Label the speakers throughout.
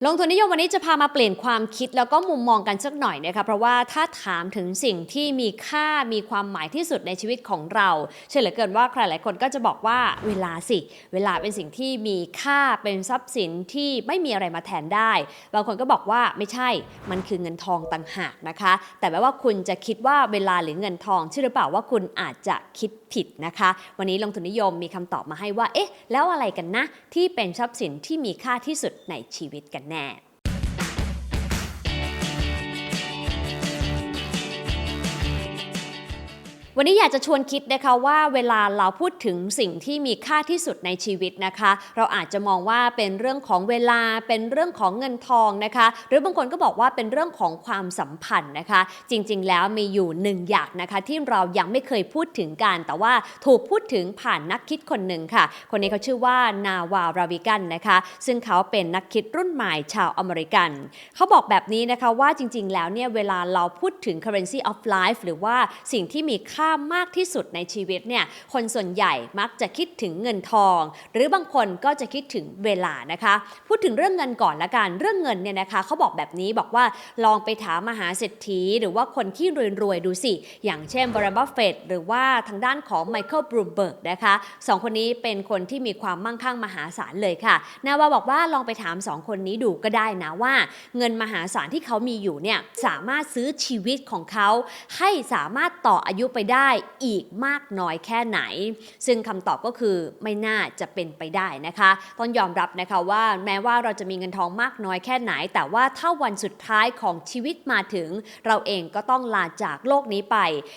Speaker 1: ลงทุนนิยมวันนี้จะพามาเปลี่ยนความคิดแล้วก็มุมมองกันสักหน่อยนะคะเพราะว่าถ้าถามถึงสิ่งที่มีค่ามีความหมายที่สุดในชีวิตของเราเชื่อเหลือเกินว่าใครหลายคนก็จะบอกว่าเวลาสิเวลาเป็นสิ่งที่มีค่าเป็นทรัพย์สินที่ไม่มีอะไรมาแทนได้บางคนก็บอกว่าไม่ใช่มันคือเงินทองต่างหากนะคะแต่แม้ว่าคุณจะคิดว่าเวลาหรือเงินทองเชื่อหรือเปล่าว่าคุณอาจจะคิดผิดนะคะวันนี้ลงทุนนิยมมีคำตอบมาให้ว่าเอ๊ะแล้วอะไรกันนะที่เป็นทรัพย์สินที่มีค่าที่สุดในชีวิตกันแน่วันนี้อยากจะชวนคิดนะคะว่าเวลาเราพูดถึงสิ่งที่มีค่าที่สุดในชีวิตนะคะเราอาจจะมองว่าเป็นเรื่องของเวลาเป็นเรื่องของเงินทองนะคะหรือบางคนก็บอกว่าเป็นเรื่องของความสัมพันธ์นะคะจริงๆแล้วมีอยู่หนึ่งอย่างนะคะที่เรายังไม่เคยพูดถึงกันแต่ว่าถูกพูดถึงผ่านนักคิดคนหนึ่งค่ะคนนี้เขาชื่อว่านาวาราวิกันนะคะซึ่งเขาเป็นนักคิดรุ่นใหม่ชาวอเมริกันเขาบอกแบบนี้นะคะว่าจริงๆแล้วเนี่ยเวลาเราพูดถึง currency of life หรือว่าสิ่งที่มีค่ามากที่สุดในชีวิตเนี่ยคนส่วนใหญ่มักจะคิดถึงเงินทองหรือบางคนก็จะคิดถึงเวลานะคะพูดถึงเรื่องเงินก่อนละกันเรื่องเงินเนี่ยนะคะเขาบอกแบบนี้บอกว่าลองไปถามมหาเศรษฐีหรือว่าคนที่รวยๆดูสิอย่างเช่นวอร์เรน บัฟเฟตต์หรือว่าทางด้านของไมเคิลบลูมเบิร์กนะคะสองคนนี้เป็นคนที่มีความมั่งคั่งมหาศาลเลยค่ะนาวาบอกว่าลองไปถามสองคนนี้ดูก็ได้นะว่าเงินมหาศาลที่เขามีอยู่เนี่ยสามารถซื้อชีวิตของเขาให้สามารถต่ออายุไปได้อีกมากน้อยแค่ไหนซึ่งคำตอบก็คือไม่น่าจะเป็นไปได้นะคะต้องยอมรับนะคะว่าแม้ว่าเราจะมีเงินทองมากน้อยแค่ไหนแต่ว่าถ้าวันสุดท้ายของชีวิตมาถึงเราเองก็ต้องลาจากโลกนี้ไป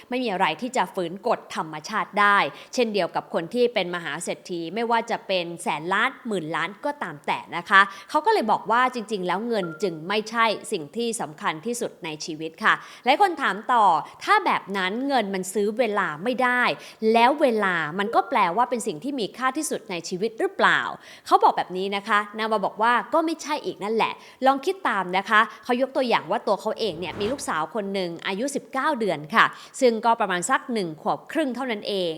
Speaker 1: ไม่มีอะไรที่จะฝืนกฎธรรมชาติได้เช่นเดียวกับคนที่เป็นมหาเศรษฐีไม่ว่าจะเป็นแสนล้านหมื่นล้านก็ตามแต่นะคะเขาก็เลยบอกว่าจริงๆแล้วเงินจึงไม่ใช่สิ่งที่สำคัญที่สุดในชีวิตค่ะหลายคนถามต่อถ้าแบบนั้นเงินมันซื้อเวลาไม่ได้แล้วเวลามันก็แปลว่าเป็นสิ่งที่มีค่าที่สุดในชีวิตหรือเปล่าเขาบอกแบบนี้นะคะนาวาบอกว่าก็ไม่ใช่อีกนั่นแหละลองคิดตามนะคะเขายกตัวอย่างว่าตัวเขาเองเนี่ยมีลูกสาวคนหนึ่งอายุ19เดือนค่ะซึ่งก็ประมาณสัก1ขวบครึ่งเท่านั้นเอง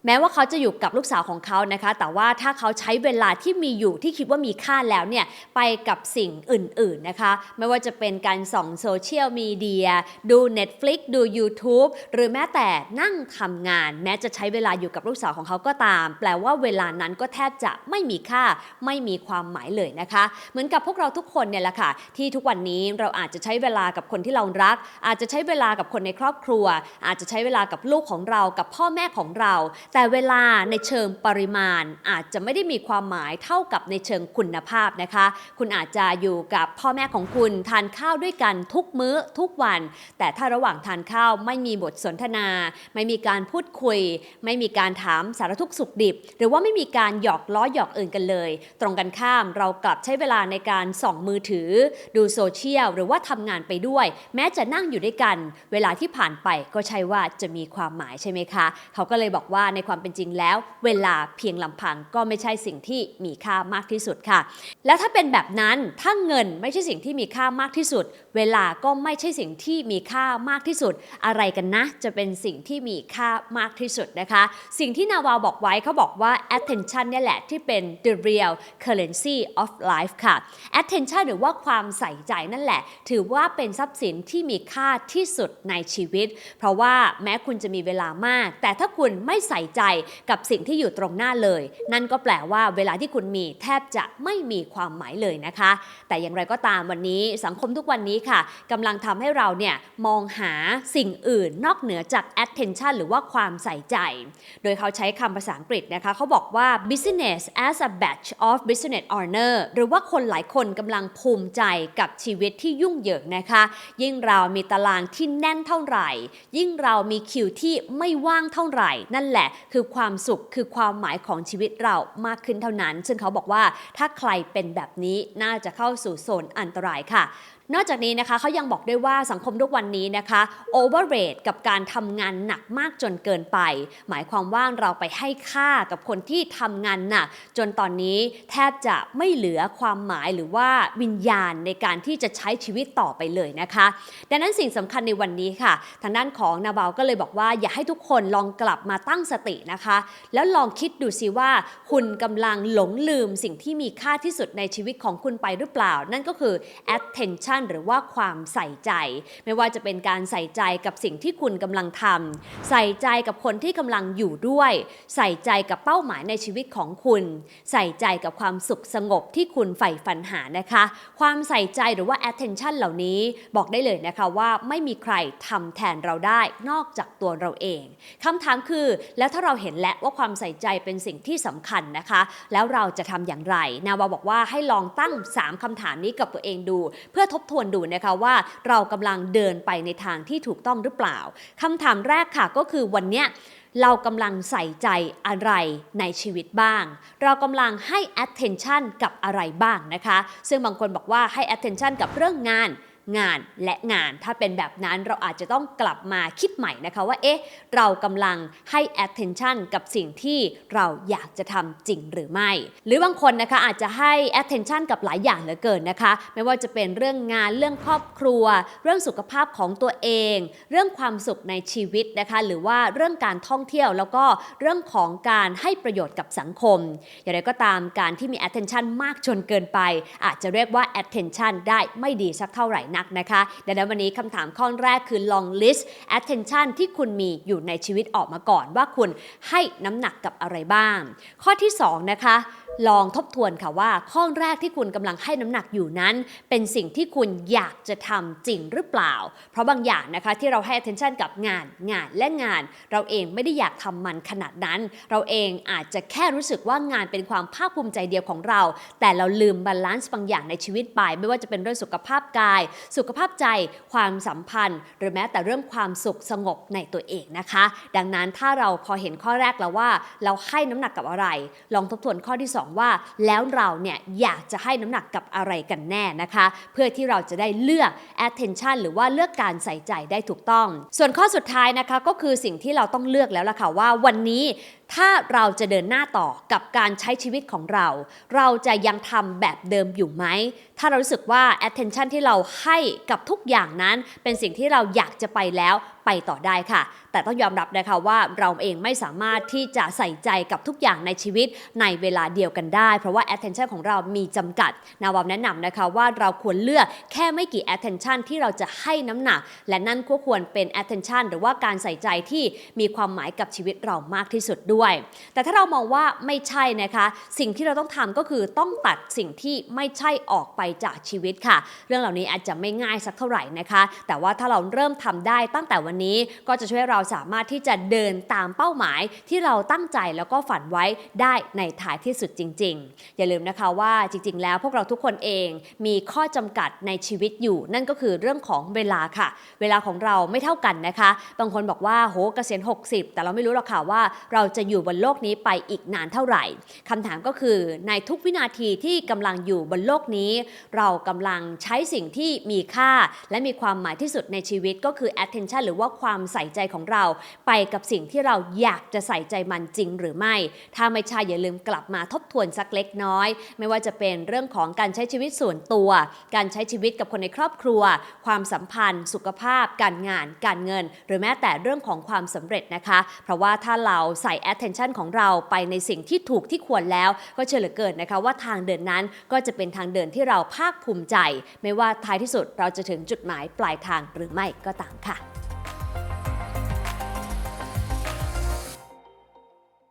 Speaker 1: แม้ว่าเขาจะอยู่กับลูกสาวของเขานะคะแต่ว่าถ้าเขาใช้เวลาที่มีอยู่ที่คิดว่ามีค่าแล้วเนี่ยไปกับสิ่งอื่นๆนะคะไม่ว่าจะเป็นการส่องโซเชียลมีเดียดู Netflix ดู YouTube หรือแม้แต่นั่งทำงานแม้จะใช้เวลาอยู่กับลูกสาวของเขาก็ตามแปลว่าเวลานั้นก็แทบจะไม่มีค่าไม่มีความหมายเลยนะคะเหมือนกับพวกเราทุกคนเนี่ยแหละค่ะที่ทุกวันนี้เราอาจจะใช้เวลากับคนที่เรารักอาจจะใช้เวลากับคนในครอบครัวอาจจะใช้เวลากับลูกของเรากับพ่อแม่ของเราแต่เวลาในเชิงปริมาณอาจจะไม่ได้มีความหมายเท่ากับในเชิงคุณภาพนะคะคุณอาจจะอยู่กับพ่อแม่ของคุณทานข้าวด้วยกันทุกมื้อทุกวันแต่ถ้าระหว่างทานข้าวไม่มีบทสนทนาไม่มีการพูดคุยไม่มีการถามสารทุกข์สุขดิบหรือว่าไม่มีการหยอกล้อหยอกเอินกันเลยตรงกันข้ามเรากลับใช้เวลาในการส่องมือถือดูโซเชียลหรือว่าทำงานไปด้วยแม้จะนั่งอยู่ด้วยกันเวลาที่ผ่านไปก็ใช่ว่าจะมีความหมายใช่ไหมคะเขาก็เลยบอกว่าในความเป็นจริงแล้วเวลาเพียงลำพังก็ไม่ใช่สิ่งที่มีค่ามากที่สุดค่ะแล้วถ้าเป็นแบบนั้นถ้าเงินไม่ใช่สิ่งที่มีค่ามากที่สุดเวลาก็ไม่ใช่สิ่งที่มีค่ามากที่สุดอะไรกันนะจะเป็นสิ่งที่มีค่ามากที่สุดนะคะสิ่งที่นาวาบอกไว้เขาบอกว่า attention เนี่ยแหละที่เป็น the real currency of life ค่ะ attention หรือว่าความใส่ใจนั่นแหละถือว่าเป็นทรัพย์สินที่มีค่าที่สุดในชีวิตเพราะว่าแม้คุณจะมีเวลามากแต่ถ้าคุณไม่ใส่ใจกับสิ่งที่อยู่ตรงหน้าเลยนั่นก็แปลว่าเวลาที่คุณมีแทบจะไม่มีความหมายเลยนะคะแต่อย่างไรก็ตามวันนี้สังคมทุกวันนี้ค่ะกำลังทำให้เราเนี่ยมองหาสิ่งอื่นนอกเหนือจาก attention หรือว่าความใส่ใจโดยเขาใช้คำภาษาอังกฤษนะคะเขาบอกว่า business as a badge of business owner หรือว่าคนหลายคนกำลังภูมิใจกับชีวิตที่ยุ่งเหยิงนะคะยิ่งเรามีตารางที่แน่นเท่าไหร่ยิ่งเรามีคิวที่ไม่ว่างเท่าไหร่นั่นแหละคือความสุขคือความหมายของชีวิตเรามากขึ้นเท่านั้นซึ่งเขาบอกว่าถ้าใครเป็นแบบนี้น่าจะเข้าสู่โซนอันตรายค่ะ นอกจากนี้นะคะเขายังบอกด้วยว่าสังคมทุกวันนี้นะคะ overrate กับการทำงานหนักมากจนเกินไปหมายความว่าเราไปให้ค่ากับคนที่ทำงานหนักจนตอนนี้แทบจะไม่เหลือความหมายหรือว่าวิญญาณในการที่จะใช้ชีวิตต่อไปเลยนะคะดังนั้นสิ่งสำคัญในวันนี้ค่ะทางด้านของนาบาลก็เลยบอกว่าอยากให้ทุกคนลองกลับมาตั้งสตินะคะแล้วลองคิดดูสิว่าคุณกำลังหลงลืมสิ่งที่มีค่าที่สุดในชีวิตของคุณไปหรือเปล่านั่นก็คือ attention หรือว่าความใส่ใจไม่ว่าจะเป็นการใส่ใจกับสิ่งที่คุณกำลังทำใส่ใจกับคนที่กำลังอยู่ด้วยใส่ใจกับเป้าหมายในชีวิตของคุณใส่ใจกับความสุขสงบที่คุณใฝ่ฝันหานะคะความใส่ใจหรือว่า attention เหล่านี้บอกได้เลยนะคะว่าไม่มีใครทำแทนเราได้นอกจากตัวเราเองคำถามคือแล้วถ้าเราเห็นแล้วว่าความใส่ใจเป็นสิ่งที่สำคัญนะคะแล้วเราจะทำอย่างไรนาวาบอกว่าให้ลองตั้ง3คำถามนี้กับตัวเองดูเพื่อทบทวนดูนะคะว่าเรากำลังเดินไปในทางที่ถูกต้องหรือเปล่าคำถามแรกค่ะก็คือวันเนี้ยเรากำลังใส่ใจอะไรในชีวิตบ้างเรากำลังให้ attention กับอะไรบ้างนะคะซึ่งบางคนบอกว่าให้ attention กับเรื่องงานและงานถ้าเป็นแบบนั้นเราอาจจะต้องกลับมาคิดใหม่นะคะว่าเรากำลังให้ attention กับสิ่งที่เราอยากจะทำจริงหรือไม่หรือบางคนนะคะอาจจะให้ attention กับหลายอย่างเหลือเกินนะคะไม่ว่าจะเป็นเรื่องงานเรื่องครอบครัวเรื่องสุขภาพของตัวเองเรื่องความสุขในชีวิตนะคะหรือว่าเรื่องการท่องเที่ยวแล้วก็เรื่องของการให้ประโยชน์กับสังคมอย่างไรก็ตามการที่มี attention มากจนเกินไปอาจจะเรียกว่า attention ได้ไม่ดีสักเท่าไหร่นักนะคะดังนั้นวันนี้คำถามข้อแรกคือลอง list attention ที่คุณมีอยู่ในชีวิตออกมาก่อนว่าคุณให้น้ำหนักกับอะไรบ้างข้อที่2นะคะลองทบทวนค่ะว่าข้อแรกที่คุณกำลังให้น้ำหนักอยู่นั้นเป็นสิ่งที่คุณอยากจะทำจริงหรือเปล่าเพราะบางอย่างนะคะที่เราให้ attention กับงานและงานเราเองไม่ได้อยากทำมันขนาดนั้นเราเองอาจจะแค่รู้สึกว่างานเป็นความภาคภูมิใจเดียวของเราแต่เราลืมบาลานซ์บางอย่างในชีวิตไปไม่ว่าจะเป็นเรื่องสุขภาพกายสุขภาพใจความสัมพันธ์หรือแม้แต่เรื่องความสุขสงบในตัวเองนะคะดังนั้นถ้าเราพอเห็นข้อแรกแล้วว่าเราให้น้ำหนักกับอะไรลองทบทวนข้อที่2ว่าแล้วเราเนี่ยอยากจะให้น้ำหนักกับอะไรกันแน่นะคะเพื่อที่เราจะได้เลือก attention หรือว่าเลือกการใส่ใจได้ถูกต้องส่วนข้อสุดท้ายนะคะก็คือสิ่งที่เราต้องเลือกแล้วล่ะค่ะว่าวันนี้ถ้าเราจะเดินหน้าต่อกับการใช้ชีวิตของเราเราจะยังทำแบบเดิมอยู่ไหมถ้าเรารู้สึกว่า attention ที่เราให้กับทุกอย่างนั้นเป็นสิ่งที่เราอยากจะไปแล้วไปต่อได้ค่ะแต่ต้องยอมรับนะคะว่าเราเองไม่สามารถที่จะใส่ใจกับทุกอย่างในชีวิตในเวลาเดียวกันได้เพราะว่า attention ของเรามีจำกัดนาวาแนะนำนะคะว่าเราควรเลือกแค่ไม่กี่ attention ที่เราจะให้น้ำหนักและนั่นก็ควรเป็น attention หรือว่าการใส่ใจที่มีความหมายกับชีวิตเรามากที่สุดด้วยแต่ถ้าเรามองว่าไม่ใช่นะคะสิ่งที่เราต้องทำก็คือต้องตัดสิ่งที่ไม่ใช่ออกไปจากชีวิตค่ะเรื่องเหล่านี้อาจจะไม่ง่ายสักเท่าไหร่นะคะแต่ว่าถ้าเราเริ่มทำได้ตั้งแต่วันนี้ก็จะช่วยเราสามารถที่จะเดินตามเป้าหมายที่เราตั้งใจแล้วก็ฝันไว้ได้ในท้ายที่สุดจริงๆอย่าลืมนะคะว่าจริงๆแล้วพวกเราทุกคนเองมีข้อจำกัดในชีวิตอยู่นั่นก็คือเรื่องของเวลาค่ะเวลาของเราไม่เท่ากันนะคะบางคนบอกว่าโหเกษียณ60แต่เราไม่รู้หรอกค่ะว่าเราจะอยู่บนโลกนี้ไปอีกนานเท่าไหร่คำถามก็คือในทุกวินาทีที่กำลังอยู่บนโลกนี้เรากำลังใช้สิ่งที่มีค่าและมีความหมายที่สุดในชีวิตก็คือ attention หรือว่าความใส่ใจของเราไปกับสิ่งที่เราอยากจะใส่ใจมันจริงหรือไม่ถ้าไม่ใช่อย่าลืมกลับมาทบทวนสักเล็กน้อยไม่ว่าจะเป็นเรื่องของการใช้ชีวิตส่วนตัวการใช้ชีวิตกับคนในครอบครัวความสัมพันธ์สุขภาพการงานการเงินหรือแม้แต่เรื่องของความสำเร็จนะคะเพราะว่าถ้าเราใส่ attention ของเราไปในสิ่งที่ถูกที่ควรแล้วก็เชื่อเหลือเกินนะคะว่าทางเดินนั้นก็จะเป็นทางเดินที่เราภาคภูมิใจไม่ว่าท้ายที่สุดเราจะถึงจุดหมายปลายทางหรือไม่ก็ตามค่ะ